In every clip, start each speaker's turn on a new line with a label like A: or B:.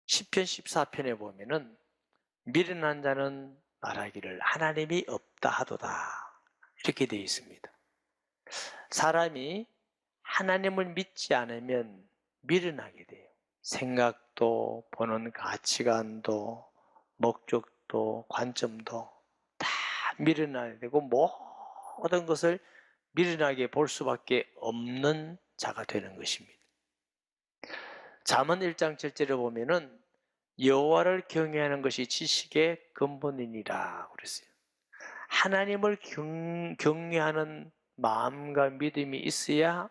A: 시편 14편에 보면은 미련한 자는 말하기를 하나님이 없다 하도다 이렇게 되어 있습니다. 사람이 하나님을 믿지 않으면 미련하게 돼요. 생각도, 보는 가치관도, 목적도, 관점도 다 미련하게 되고 모든 것을 미련하게 볼 수밖에 없는 자가 되는 것입니다. 잠언 1장 7절에 보면은 여호와를 경외하는 것이 지식의 근본이니라 그랬어요. 하나님을 경외하는 마음과 믿음이 있어야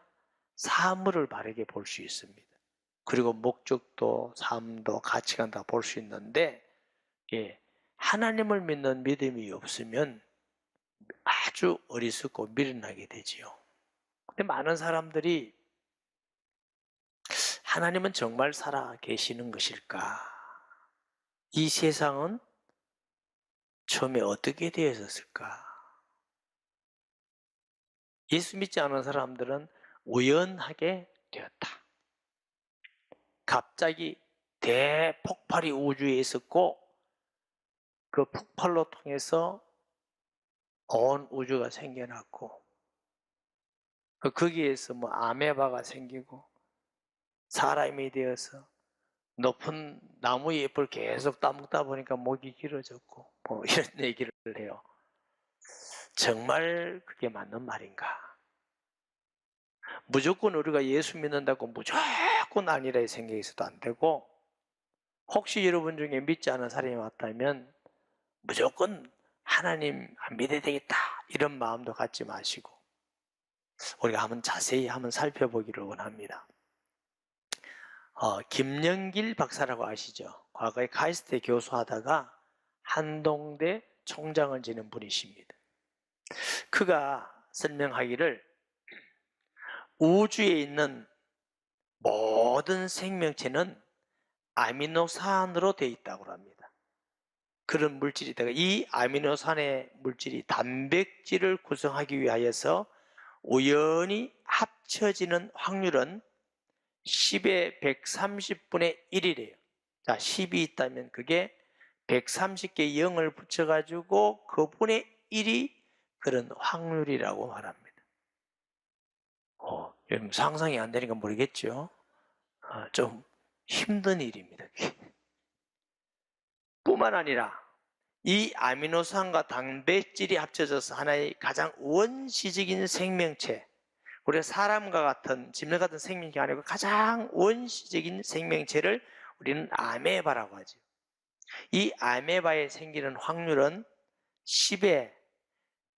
A: 사물을 바르게 볼 수 있습니다. 그리고 목적도, 삶도, 가치관 다 볼 수 있는데, 하나님을 믿는 믿음이 없으면 아주 어리석고 미련하게 되지요. 근데 많은 사람들이 하나님은 정말 살아 계시는 것일까? 이 세상은 처음에 어떻게 되었을까? 예수 믿지 않은 사람들은 우연하게 되었다. 갑자기 대폭발이 우주에 있었고 그 폭발로 통해서 온 우주가 생겨났고 거기에서 아메바가 생기고 사람이 되어서 높은 나무 잎을 계속 따먹다 보니까 목이 길어졌고 이런 얘기를 해요. 정말 그게 맞는 말인가? 무조건 우리가 예수 믿는다고 무조건 아니라 생각해서도 안 되고, 혹시 여러분 중에 믿지 않은 사람이 왔다면 무조건 하나님 안 믿어야 되겠다 이런 마음도 갖지 마시고 우리가 한번 자세히 한번 살펴보기를 원합니다. 김영길 박사라고 아시죠? 과거에 카이스트에 교수하다가 한동대 총장을 지낸 분이십니다. 그가 설명하기를 우주에 있는 모든 생명체는 아미노산으로 되어 있다고 합니다. 그런 물질이다가 이 아미노산의 물질이 단백질을 구성하기 위하여서 우연히 합쳐지는 확률은 10의 130분의 1이래요. 자, 10이 있다면 그게 130개 0을 붙여가지고 그분의 1이 그런 확률이라고 말합니다. 여러분 상상이 안 되니까 모르겠죠? 좀 힘든 일입니다. 뿐만 아니라 이 아미노산과 단백질이 합쳐져서 하나의 가장 원시적인 생명체, 우리가 사람과 같은 짐승 같은 생명체가 아니고 가장 원시적인 생명체를 우리는 아메바라고 하죠. 이 아메바에 생기는 확률은 10에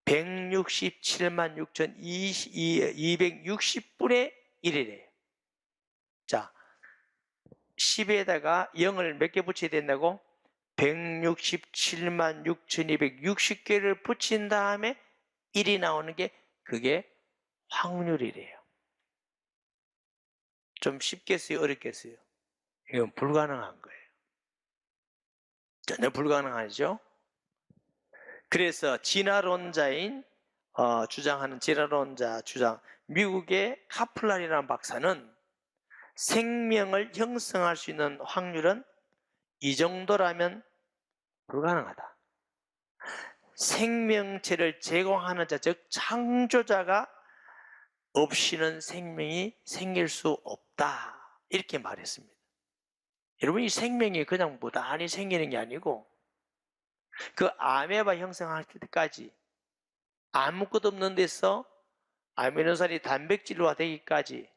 A: 167만 6,260분의 1이래요. 자, 10에다가 0을 몇 개 붙여야 된다고? 167만 6,260개를 붙인 다음에 1이 나오는 게 그게 확률이래요. 좀 쉽겠어요? 어렵겠어요? 이건 불가능한 거예요. 전혀 불가능하죠? 그래서 진화론자인 주장하는 진화론자 주장 미국의 카플란이라는 박사는 생명을 형성할 수 있는 확률은 이 정도라면 불가능하다. 생명체를 제공하는 자, 즉 창조자가 없이는 생명이 생길 수 없다. 이렇게 말했습니다. 여러분, 이 생명이 그냥 무단히 생기는 게 아니고 그 아메바 형성할 때까지 아무것도 없는 데서 아미노산이 단백질화 되기까지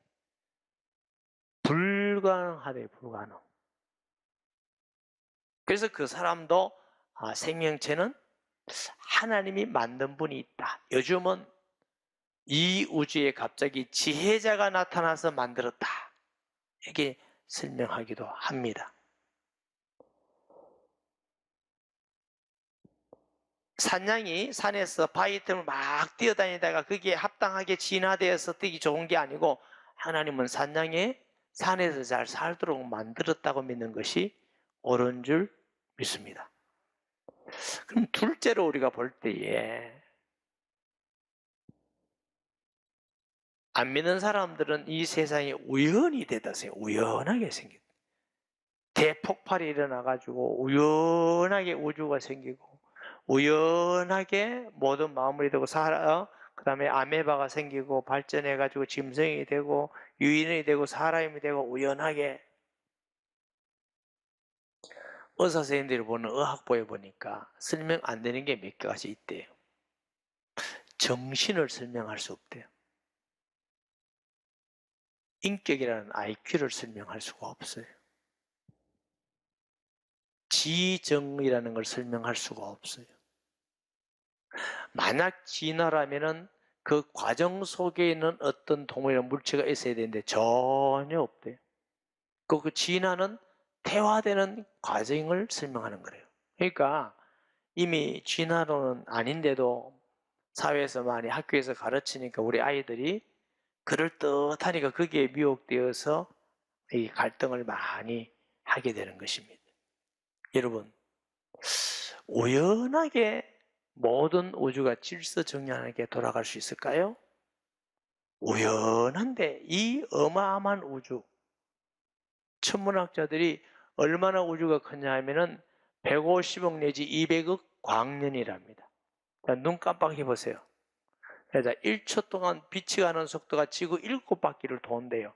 A: 불가능하대, 불가능. 그래서 그 사람도 생명체는 하나님이 만든 분이 있다. 요즘은 이 우주에 갑자기 지혜자가 나타나서 만들었다. 이렇게 설명하기도 합니다. 산양이 산에서 바위 틈을 막 뛰어다니다가 거기에 합당하게 진화되어서 뛰기 좋은 게 아니고 하나님은 산양이 산에서 잘 살도록 만들었다고 믿는 것이 옳은 줄 믿습니다. 그럼 둘째로 우리가 볼 때에 안 믿는 사람들은 이 세상이 우연히 되다세요. 우연하게 생겼다. 대폭발이 일어나가지고 우연하게 우주가 생기고 우연하게 모든 마무리 되고 그 다음에 아메바가 생기고 발전해가지고 짐승이 되고 유인이 되고 사람이 되고 우연하게. 의사 선생님들이 보는 의학보에 보니까 설명 안 되는 게 몇 가지 있대요. 정신을 설명할 수 없대요. 인격이라는 IQ를 설명할 수가 없어요. 지정이라는 걸 설명할 수가 없어요. 만약 진화라면은 그 과정 속에 있는 어떤 동물이나 물체가 있어야 되는데 전혀 없대요. 그 진화는 태화되는 과정을 설명하는 거예요. 그러니까 이미 진화론은 아닌데도 사회에서 많이 학교에서 가르치니까 우리 아이들이 그럴듯하니까 거기에 미혹되어서 이 갈등을 많이 하게 되는 것입니다. 여러분, 우연하게 모든 우주가 질서정연하게 돌아갈 수 있을까요? 우연한데 이 어마어마한 우주, 천문학자들이 얼마나 우주가 크냐 하면은 150억 내지 200억 광년이랍니다. 눈 깜빡해 보세요. 그래서 1초 동안 빛이 가는 속도가 지구 7바퀴를 돈대요.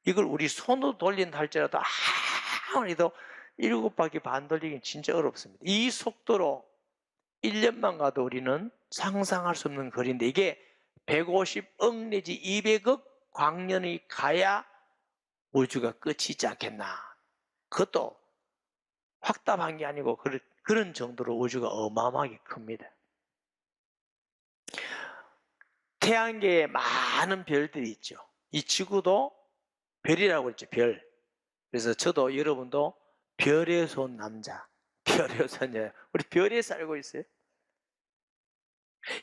A: 이걸 우리 손으로 돌린다 할지라도 아무리도 7바퀴 반 돌리기는 진짜 어렵습니다. 이 속도로 1년만 가도 우리는 상상할 수 없는 거리인데 이게 150억 내지 200억 광년이 가야 우주가 끝이지 않겠나. 그것도 확답한 게 아니고 그런 정도로 우주가 어마어마하게 큽니다. 태양계에 많은 별들이 있죠. 이 지구도 별이라고 그랬죠. 별. 그래서 저도 여러분도 별에서 온 남자, 별에서 온 여자, 우리 별에 살고 있어요.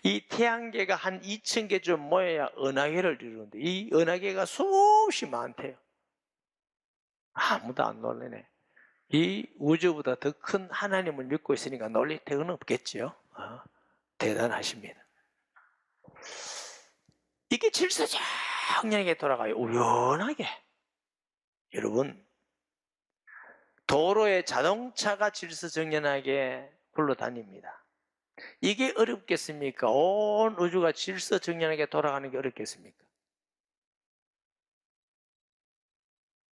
A: 이 태양계가 한 2,000개 좀 모여야 은하계를 이루는데 이 은하계가 수없이 많대요. 아무도 안 놀래네. 이 우주보다 더 큰 하나님을 믿고 있으니까 놀릴 데는 없겠죠. 대단하십니다. 이게 질서정연하게 돌아가요. 우연하게. 여러분, 도로에 자동차가 질서정연하게 굴러다닙니다. 이게 어렵겠습니까? 온 우주가 질서정연하게 돌아가는 게 어렵겠습니까?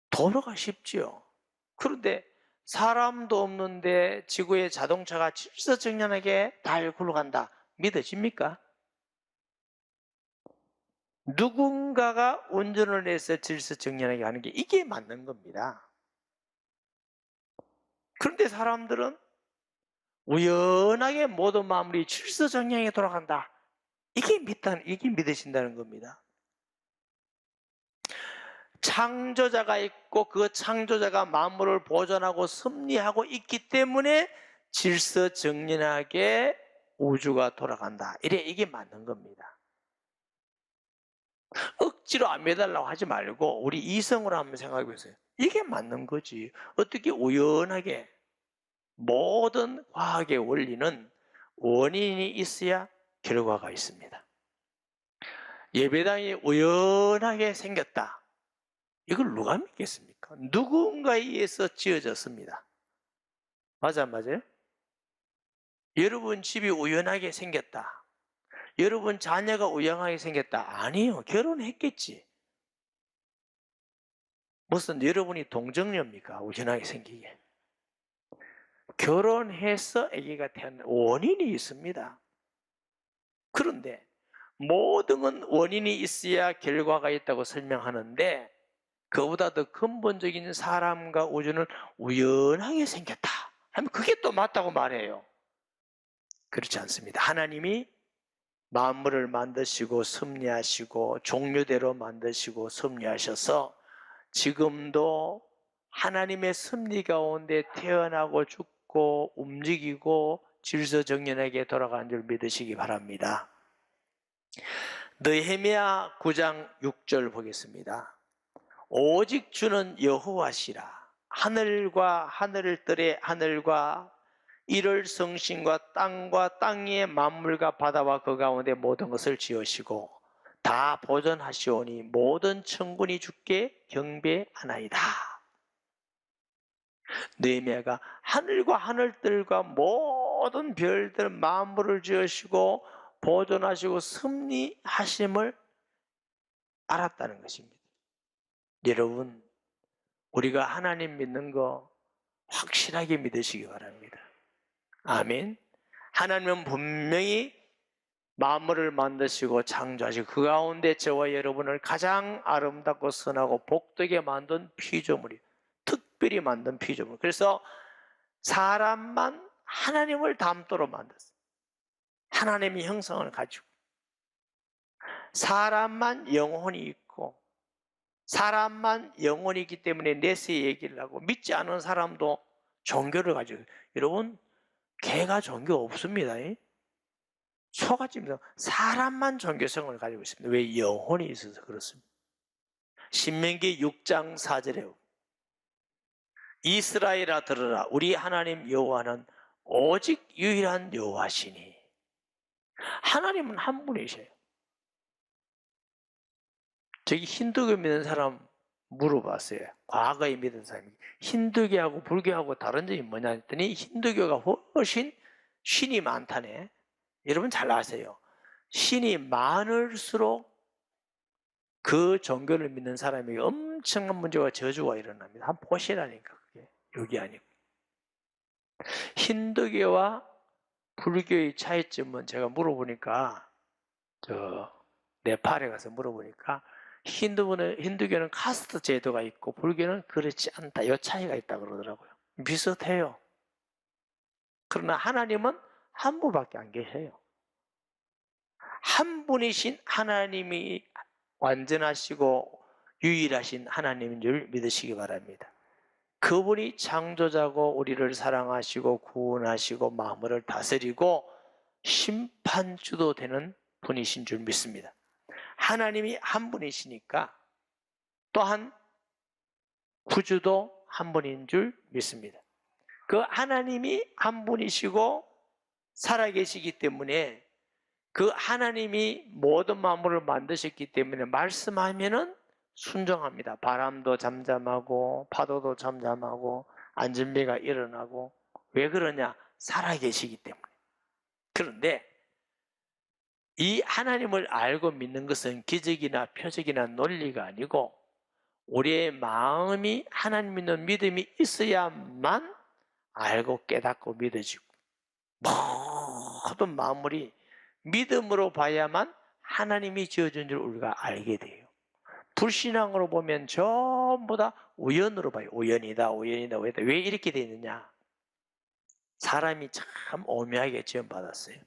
A: 도로가 쉽지요. 그런데 사람도 없는데 지구에 자동차가 질서정연하게 잘 굴러간다. 믿어집니까? 누군가가 운전을 해서 질서정연하게 하는 게 이게 맞는 겁니다. 그런데 사람들은 우연하게 모든 마무리 질서정연하게 돌아간다. 이게 믿으신다는 겁니다. 창조자가 있고 그 창조자가 만물을 보존하고 섭리하고 있기 때문에 질서정연하게 우주가 돌아간다. 이게 맞는 겁니다. 억지로 안 매달라고 하지 말고 우리 이성으로 한번 생각해 보세요. 이게 맞는 거지. 어떻게 우연하게 모든 과학의 원리는 원인이 있어야 결과가 있습니다. 예배당이 우연하게 생겼다. 이걸 누가 믿겠습니까? 누군가에 의해서 지어졌습니다. 맞아요? 여러분 집이 우연하게 생겼다. 여러분 자녀가 우연하게 생겼다. 아니요. 결혼했겠지. 무슨 여러분이 동정녀입니까? 우연하게 생기게. 결혼해서 아기가 태어난 원인이 있습니다. 그런데 모든 원인이 있어야 결과가 있다고 설명하는데 그보다 더 근본적인 사람과 우주는 우연하게 생겼다 하면 그게 또 맞다고 말해요. 그렇지 않습니다. 하나님이 만물을 만드시고 섭리하시고 종류대로 만드시고 섭리하셔서 지금도 하나님의 섭리 가운데 태어나고 죽고 움직이고 질서정연하게 돌아가는 줄 믿으시기 바랍니다. 느헤미야 9장 6절 보겠습니다. 오직 주는 여호와시라. 하늘과 하늘을 뜰에 하늘과 이를 성신과 땅 위의 만물과 바다와 그 가운데 모든 것을 지으시고 다 보존하시오니 모든 천군이 주께 경배하나이다. 느헤미야가 하늘과 하늘들과 모든 별들 만물을 지으시고 보존하시고 섭리하심을 알았다는 것입니다. 여러분, 우리가 하나님 믿는 거 확실하게 믿으시기 바랍니다. 아멘. 하나님은 분명히 만물을 만드시고 창조하시고 그 가운데 저와 여러분을 가장 아름답고 선하고 복되게 만든 피조물이, 특별히 만든 피조물. 그래서 사람만 하나님을 닮도록 만들었어요. 하나님의 형상을 가지고 사람만 영혼이 있고 사람만 영혼이 있기 때문에 내세 얘기를 하고 믿지 않은 사람도 종교를 가지고, 여러분 개가 종교 없습니다. 소가집니다. 사람만 종교성을 가지고 있습니다. 왜? 영혼이 있어서 그렇습니다. 신명기 6장 4절에 이스라엘아 들으라, 우리 하나님 여호와는 오직 유일한 여호와시니. 하나님은 한 분이셔요. 저기 힌두교 믿는 사람 물어봤어요. 과거에 믿은 사람이 힌두교하고 불교하고 다른 점이 뭐냐 했더니 힌두교가 훨씬 신이 많다네. 여러분 잘 아세요. 신이 많을수록 그 종교를 믿는 사람에게 엄청난 문제와 저주가 일어납니다. 한번 보시라니까. 그게 여기 아니고. 힌두교와 불교의 차이점은 제가 물어보니까, 네팔에 가서 물어보니까 힌두교는 카스트 제도가 있고 불교는 그렇지 않다. 이 차이가 있다고 그러더라고요. 비슷해요. 그러나 하나님은 한 분밖에 안 계셔요. 한 분이신 하나님이 완전하시고 유일하신 하나님인 줄 믿으시기 바랍니다. 그분이 창조자고 우리를 사랑하시고 구원하시고 만물을 다스리고 심판주도 되는 분이신 줄 믿습니다. 하나님이 한 분이시니까 또한 구주도 한 분인 줄 믿습니다. 그 하나님이 한 분이시고 살아계시기 때문에 그 하나님이 모든 만물을 만드셨기 때문에 말씀하면은 순종합니다. 바람도 잠잠하고 파도도 잠잠하고 안전비가 일어나고. 왜 그러냐? 살아계시기 때문에. 그런데 이 하나님을 알고 믿는 것은 기적이나 표적이나 논리가 아니고 우리의 마음이 하나님 믿는 믿음이 있어야만 알고 깨닫고 믿어지고, 모든 만물이 믿음으로 봐야만 하나님이 지어준 줄 우리가 알게 돼요. 불신앙으로 보면 전부 다 우연으로 봐요. 우연이다. 왜 이렇게 되어 있느냐? 사람이 참 오묘하게 지원받았어요.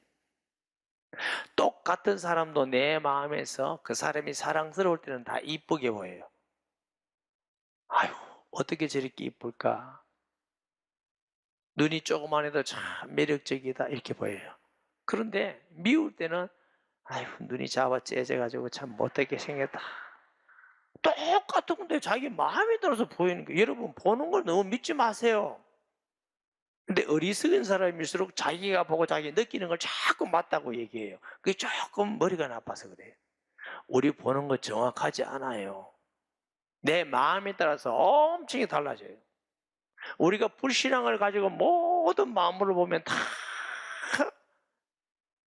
A: 똑같은 사람도 내 마음에서 그 사람이 사랑스러울 때는 다 이쁘게 보여요. 아유, 어떻게 저렇게 이쁠까? 눈이 조그만 해도 참 매력적이다 이렇게 보여요. 그런데 미울 때는 아유, 눈이 잡아 째져가지고 참 못되게 생겼다. 똑같은 건데 자기 마음에 들어서 보이는 거예요. 여러분 보는 걸 너무 믿지 마세요. 근데 어리석은 사람일수록 자기가 보고 자기가 느끼는 걸 자꾸 맞다고 얘기해요. 그게 조금 머리가 나빠서 그래요. 우리 보는 거 정확하지 않아요. 내 마음에 따라서 엄청 달라져요. 우리가 불신앙을 가지고 모든 마음으로 보면 다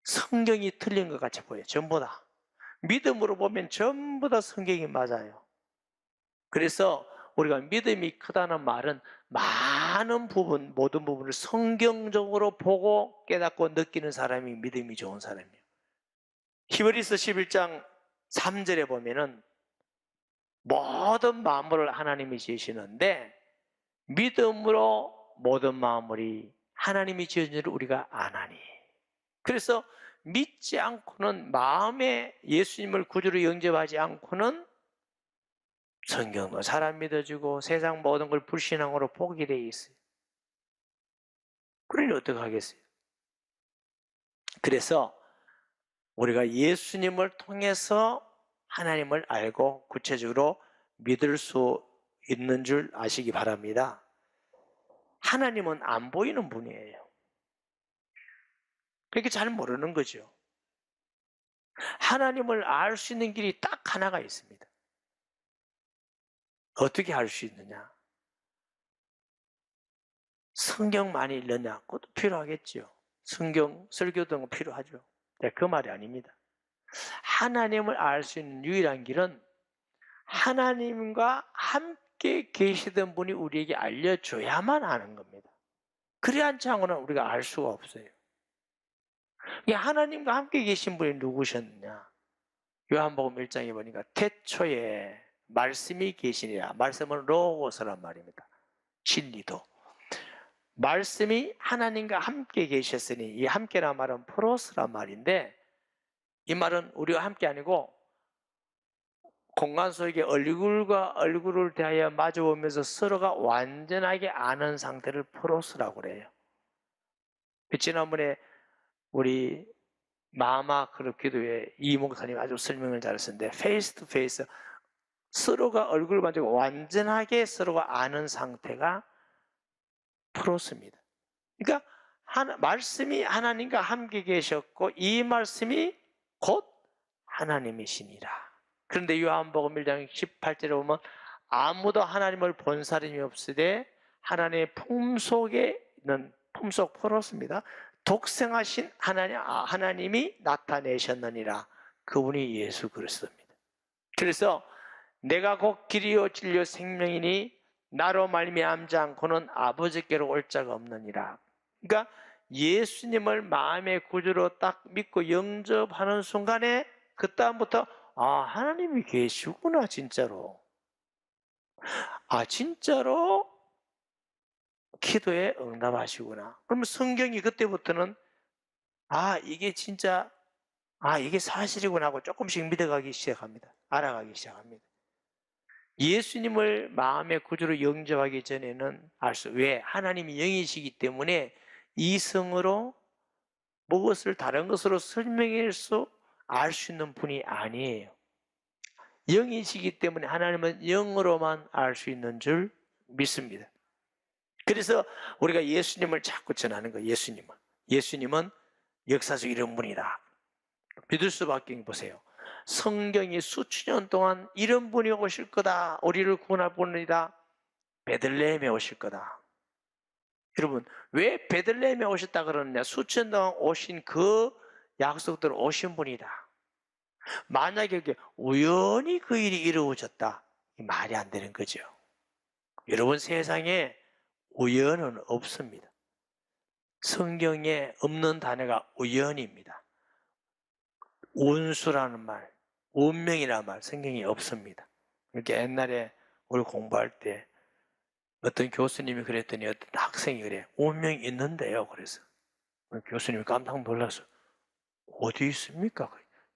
A: 성경이 틀린 것 같이 보여요. 전부 다. 믿음으로 보면 전부 다 성경이 맞아요. 그래서 우리가 믿음이 크다는 말은 많은 부분, 모든 부분을 성경적으로 보고 깨닫고 느끼는 사람이 믿음이 좋은 사람이에요. 히브리서 11장 3절에 보면은 모든 만물을 하나님이 지으시는데 믿음으로 모든 만물이 하나님이 지은 줄 우리가 아나니. 그래서 믿지 않고는, 마음에 예수님을 구주로 영접하지 않고는 성경도 잘 안 믿어지고 세상 모든 걸 불신앙으로 보게 돼 있어요. 그러니 어떻게 하겠어요? 그래서 우리가 예수님을 통해서 하나님을 알고 구체적으로 믿을 수 있는 줄 아시기 바랍니다. 하나님은 안 보이는 분이에요. 그렇게 잘 모르는 거죠. 하나님을 알 수 있는 길이 딱 하나가 있습니다. 어떻게 알 수 있느냐? 성경 많이 읽느냐? 그것도 필요하겠죠. 성경 설교 등은 필요하죠. 네, 그 말이 아닙니다. 하나님을 알 수 있는 유일한 길은 하나님과 함께 계시던 분이 우리에게 알려줘야만 아는 겁니다. 그래야 않지 않고는 우리가 알 수가 없어요. 하나님과 함께 계신 분이 누구셨느냐? 요한복음 1장에 보니까 태초에 말씀이 계시니라. 말씀은 로고스란 말입니다. 진리도. 말씀이 하나님과 함께 계셨으니, 이 함께란 말은 프로스란 말인데, 이 말은 우리와 함께 아니고 공간 속에 얼굴과 얼굴을 대하여 마주보면서 서로가 완전하게 아는 상태를 프로스라고 그래요. 지난번에 우리 마마 그룹 기도회 이 목사님 아주 설명을 잘했었는데, 페이스 투 페이스, 서로가 얼굴을 만지고 완전하게 서로가 아는 상태가 프로스입니다. 그러니까 말씀이 하나님과 함께 계셨고 이 말씀이 곧 하나님이시니라. 그런데 요한복음 1장 18절에 보면 아무도 하나님을 본 사람이 없으되 하나님의 품속에 있는, 품속 프로스입니다. 독생하신 하나님이 나타내셨느니라. 그분이 예수 그리스도입니다. 그래서 내가 곧 길이요 진리요 생명이니 나로 말미암지 않고는 아버지께로 올 자가 없느니라. 그러니까 예수님을 마음의 구주로 딱 믿고 영접하는 순간에 그 다음부터 하나님이 계시구나, 진짜로. 진짜로 기도에 응답하시구나. 그러면 성경이 그때부터는 이게 진짜 이게 사실이구나 하고 조금씩 믿어가기 시작합니다. 알아가기 시작합니다. 예수님을 마음의 구주로 영접하기 전에는 왜? 하나님이 영이시기 때문에 이성으로 무엇을 다른 것으로 설명할 수, 알 수 있는 분이 아니에요. 영이시기 때문에 하나님은 영으로만 알 수 있는 줄 믿습니다. 그래서 우리가 예수님을 자꾸 전하는 거예요. 예수님은 역사적 이런 분이다. 믿을 수밖에. 보세요. 성경이 수천 년 동안 이런 분이 오실 거다, 우리를 구원할 분이다, 베들레헴에 오실 거다. 여러분, 왜 베들레헴에 오셨다 그러느냐? 수천 년 동안 오신 그 약속대로 오신 분이다. 만약에 우연히 그 일이 이루어졌다, 말이 안 되는 거죠. 여러분, 세상에 우연은 없습니다. 성경에 없는 단어가 우연입니다. 운수라는 말, 운명이라는 말, 성경에 없습니다. 이렇게 옛날에 우리 공부할 때 어떤 교수님이 그랬더니 어떤 학생이 그래, 운명이 있는데요. 그래서 교수님이 깜짝 놀라서, 어디 있습니까?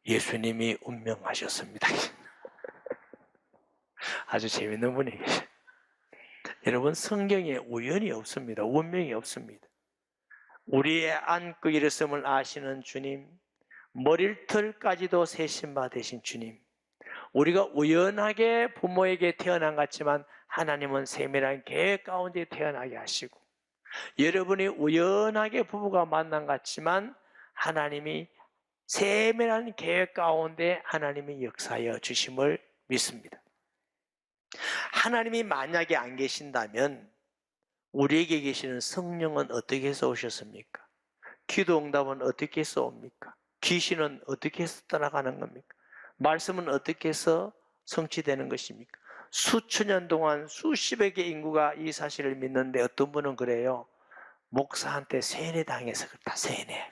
A: 예수님이 운명하셨습니다. 아주 재밌는 분이 계세요. 여러분, 성경에 우연이 없습니다. 운명이 없습니다. 우리의 안고 일었음을 아시는 주님, 머리털까지도 세신 바 되신 주님, 우리가 우연하게 부모에게 태어난 것 같지만 하나님은 세밀한 계획 가운데 태어나게 하시고, 여러분이 우연하게 부부가 만난 것 같지만 하나님이 세밀한 계획 가운데 하나님이 역사하여 주심을 믿습니다. 하나님이 만약에 안 계신다면 우리에게 계시는 성령은 어떻게 해서 오셨습니까? 기도 응답은 어떻게 해서 옵니까? 귀신은 어떻게 해서 떠나가는 겁니까? 말씀은 어떻게 해서 성취되는 것입니까? 수천 년 동안 수십여 개 인구가 이 사실을 믿는데 어떤 분은 그래요. 목사한테 세뇌당해서 그렇다, 세뇌.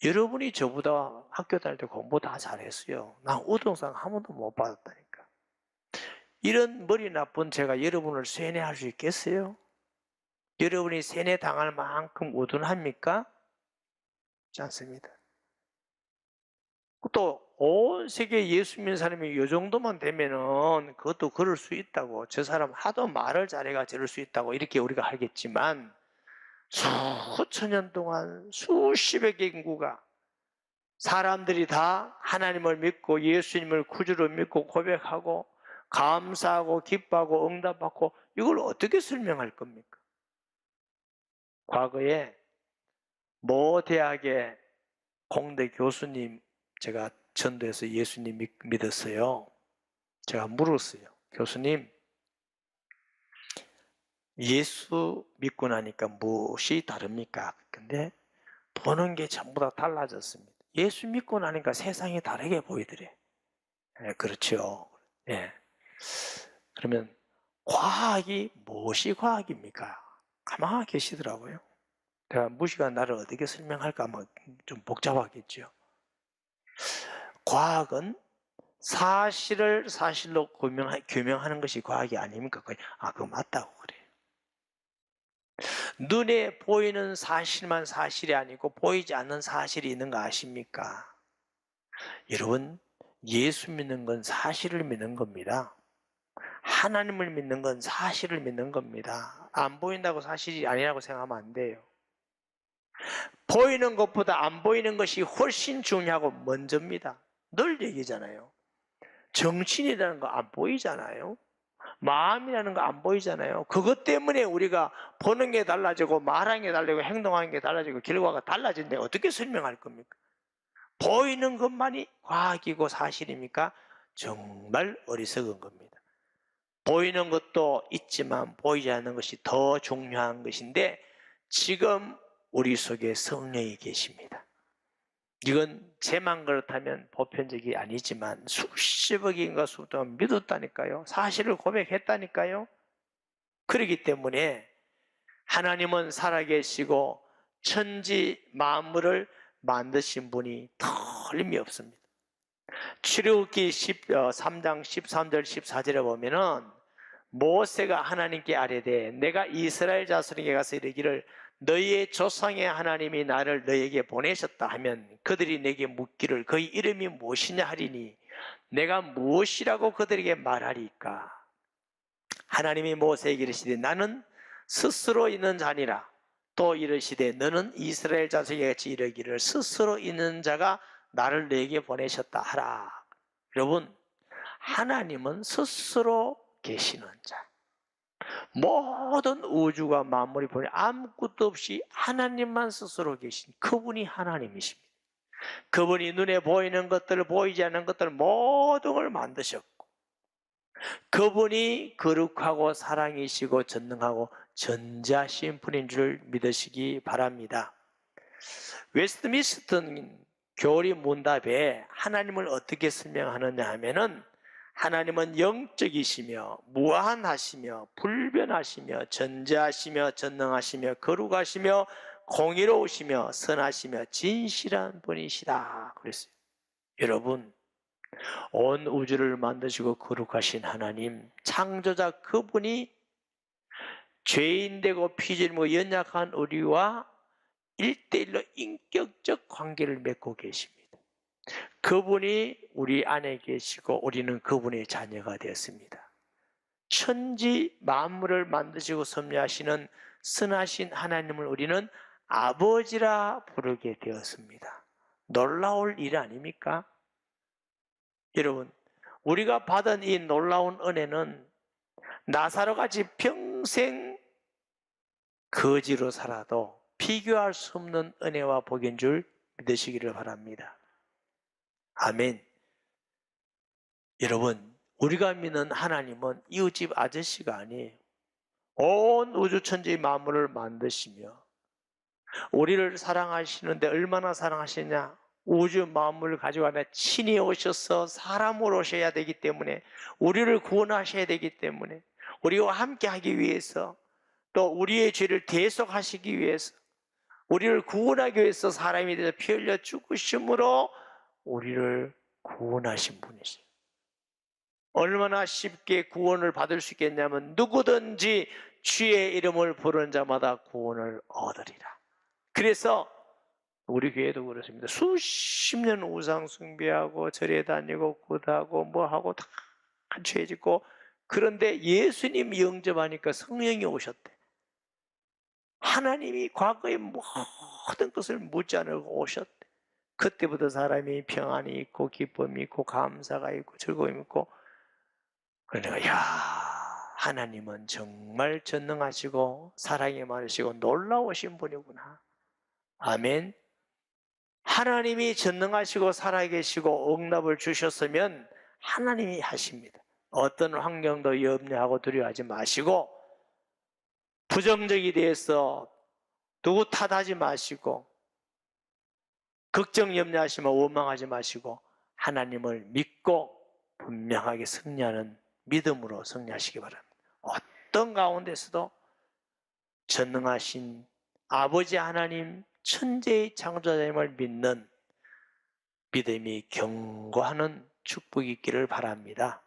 A: 여러분이 저보다 학교 다닐 때 공부 다 잘했어요. 난 우등상 한 번도 못 받았다니까. 이런 머리 나쁜 제가 여러분을 세뇌할 수 있겠어요? 여러분이 세뇌당할 만큼 우둔합니까? 그렇지 않습니다. 또 온 세계에 예수 믿는 사람이 이 정도만 되면은 그것도 그럴 수 있다고, 저 사람 하도 말을 잘해가 저럴 수 있다고 이렇게 우리가 하겠지만, 수천 년 동안 수십여 개 인구가 사람들이 다 하나님을 믿고 예수님을 구주로 믿고 고백하고 감사하고 기뻐하고 응답받고, 이걸 어떻게 설명할 겁니까? 과거에 모 대학의 공대 교수님, 제가 전도해서 예수님 믿었어요. 제가 물었어요. 교수님, 예수 믿고 나니까 무엇이 다릅니까? 근데 보는 게 전부 다 달라졌습니다. 예수 믿고 나니까 세상이 다르게 보이더래. 예, 그렇죠. 예. 그러면 과학이 무엇이 과학입니까? 가만히 계시더라고요. 내가 무시가 나를 어떻게 설명할까 하면 좀 복잡하겠죠. 과학은 사실을 사실로 규명하는 것이 과학이 아닙니까? 그거 맞다고 그래요. 눈에 보이는 사실만 사실이 아니고 보이지 않는 사실이 있는 거 아십니까? 여러분, 예수 믿는 건 사실을 믿는 겁니다. 하나님을 믿는 건 사실을 믿는 겁니다. 안 보인다고 사실이 아니라고 생각하면 안 돼요. 보이는 것보다 안 보이는 것이 훨씬 중요하고 먼저입니다. 늘 얘기잖아요. 정신이라는 거 안 보이잖아요. 마음이라는 거 안 보이잖아요. 그것 때문에 우리가 보는 게 달라지고 말하는 게 달라지고 행동하는 게 달라지고 결과가 달라진데 어떻게 설명할 겁니까? 보이는 것만이 과학이고 사실입니까? 정말 어리석은 겁니다. 보이는 것도 있지만 보이지 않는 것이 더 중요한 것인데 지금 우리 속에 성령이 계십니다. 이건 제만 그렇다면 보편적이 아니지만 수십억인가 수도 믿었다니까요. 사실을 고백했다니까요. 그렇기 때문에 하나님은 살아계시고 천지 만물을 만드신 분이 틀림이 없습니다. 출애굽기 3장 13절 14절에 보면은 모세가 하나님께 아뢰되 내가 이스라엘 자손에게 가서 이르기를 너희의 조상의 하나님이 나를 너희에게 보내셨다 하면 그들이 내게 묻기를 그의 이름이 무엇이냐 하리니 내가 무엇이라고 그들에게 말하리까? 하나님이 모세에게 이르시되 나는 스스로 있는 자니라. 또 이르시되 너는 이스라엘 자손에게 같이 이르기를 스스로 있는 자가 나를 너에게 보내셨다 하라. 여러분, 하나님은 스스로 계시는 자. 모든 우주가 만물이 보니 아무것도 없이 하나님만 스스로 계신 그분이 하나님이십니다. 그분이 눈에 보이는 것들, 보이지 않는 것들 모든 걸 만드셨고 그분이 거룩하고 사랑이시고 전능하고 전지하신 분인 줄 믿으시기 바랍니다. 웨스트민스터 교리 문답에 하나님을 어떻게 설명하느냐 하면은 하나님은 영적이시며 무한하시며 불변하시며 전지하시며 전능하시며 거룩하시며 공의로우시며 선하시며 진실한 분이시다 그랬어요. 여러분, 온 우주를 만드시고 거룩하신 하나님 창조자 그분이 죄인되고 피질이고 연약한 우리와 1대1로 인격적 관계를 맺고 계십니다. 그분이 우리 안에 계시고 우리는 그분의 자녀가 되었습니다. 천지 만물을 만드시고 섭리하시는 선하신 하나님을 우리는 아버지라 부르게 되었습니다. 놀라울 일 아닙니까? 여러분, 우리가 받은 이 놀라운 은혜는 나사로같이 평생 거지로 살아도 비교할 수 없는 은혜와 복인 줄 믿으시기를 바랍니다. 아멘. 여러분, 우리가 믿는 하나님은 이웃집 아저씨가 아니에요. 온 우주 천지 만물을 만드시며 우리를 사랑하시는데 얼마나 사랑하시냐? 우주 만물을 가지고 하나 친히 오셔서 사람으로 오셔야 되기 때문에 우리를 구원하셔야 되기 때문에 우리와 함께 하기 위해서 또 우리의 죄를 대속하시기 위해서 우리를 구원하기 위해서 사람이 되어 피 흘려 죽으심으로 우리를 구원하신 분이세요. 얼마나 쉽게 구원을 받을 수 있겠냐면 누구든지 주의 이름을 부르는 자마다 구원을 얻으리라. 그래서 우리 교회도 그렇습니다. 수십 년 우상 숭배하고 절에 다니고 굿하고 뭐하고 다 죄 짓고 그런데 예수님 영접하니까 성령이 오셨대. 하나님이 과거의 모든 것을 묻지 않고 오셨대. 그때부터 사람이 평안이 있고 기쁨이 있고 감사가 있고 즐거움이 있고 그러니까 야 하나님은 정말 전능하시고 사랑이 많으시고 놀라우신 분이구나. 아멘. 하나님이 전능하시고 살아계시고 응답을 주셨으면 하나님이 하십니다. 어떤 환경도 염려하고 두려워하지 마시고 부정적이 대해서 누구 탓하지 마시고 걱정 염려하시면 원망하지 마시고 하나님을 믿고 분명하게 승리하는 믿음으로 승리하시기 바랍니다. 어떤 가운데서도 전능하신 아버지 하나님 천재의 창조자님을 믿는 믿음이 견고하는 축복이 있기를 바랍니다.